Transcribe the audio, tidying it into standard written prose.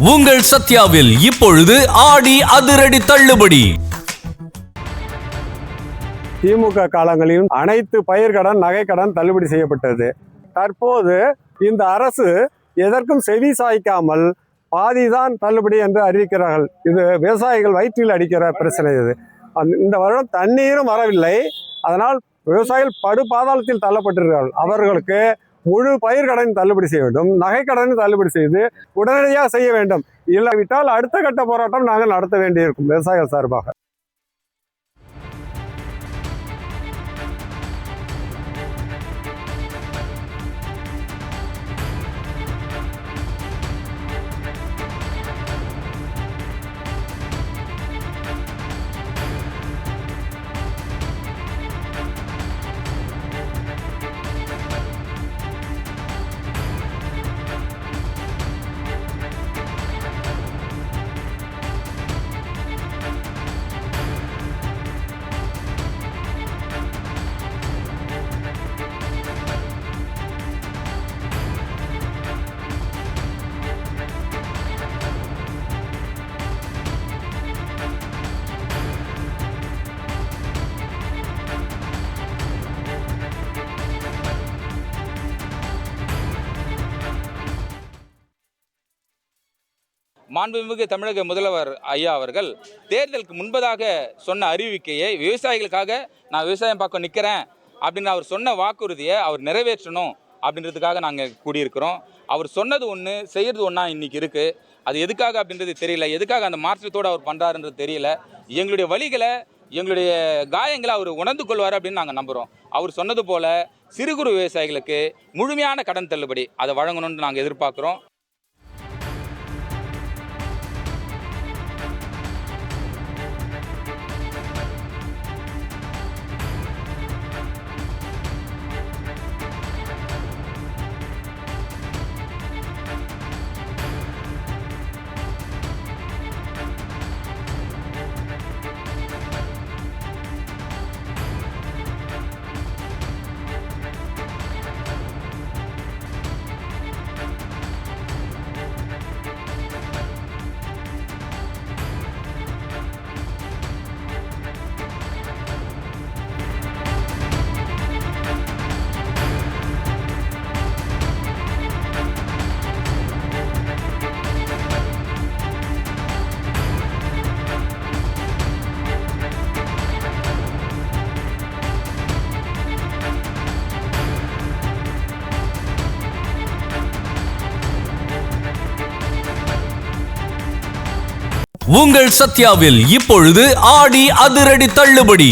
உங்கள் சத்யாவில் இப்பொழுது ஆடி அதிரடி தள்ளுபடி. திமுக காலங்களிலும் அனைத்து பயிர்கடன் நகைக்கடன் தள்ளுபடி செய்யப்பட்டது. தற்போது இந்த அரசு எதற்கும் செவி சாய்க்காமல் பாதிதான் தள்ளுபடி என்று அறிவிக்கிறார்கள். இது விவசாயிகள் வயிற்றில் அடிக்கிற பிரச்சனை. இது இந்த வருடம் தண்ணீரும் வரவில்லை. அதனால் விவசாயிகள் படு பாதாளத்தில் தள்ளப்பட்டிருக்கிறார்கள். அவர்களுக்கு முழு பயிர்கடன் தள்ளுபடி செய்ய வேண்டும், நகைக்கடன் தள்ளுபடி செய்து உடனடியாக செய்ய வேண்டும். இல்லாவிட்டால் அடுத்த கட்ட போராட்டம் நாங்கள் நடத்த வேண்டியிருக்கும் விவசாயிகள் சார்பாக. மாண்புமிகு தமிழக முதல்வர் ஐயா அவர்கள் தேர்தலுக்கு முன்பதாக சொன்ன அறிவிக்கையை விவசாயிகளுக்காக நான் விவசாயம் பார்க்க நிற்கிறேன் அப்படின்னு அவர் சொன்ன வாக்குறுதியை அவர் நிறைவேற்றணும் அப்படின்றதுக்காக நாங்கள் கூடியிருக்கிறோம். அவர் சொன்னது ஒன்று செய்கிறது ஒன்றா இன்றைக்கி இருக்குது. அது எதுக்காக அப்படின்றது தெரியல, எதுக்காக அந்த மாற்றத்தோடு அவர் பண்ணுறாருன்றது தெரியல. எங்களுடைய வழிகளை, எங்களுடைய காயங்களை அவர் உணர்ந்து கொள்வார் அப்படின்னு நாங்கள் நம்புகிறோம். அவர் சொன்னது போல் சிறு குறு விவசாயிகளுக்கு முழுமையான கடன் தள்ளுபடி அதை வழங்கணும்னு நாங்கள் எதிர்பார்க்குறோம். உங்கள் சத்யாவில் இப்பொழுது ஆடி அதிரடி தள்ளுபடி.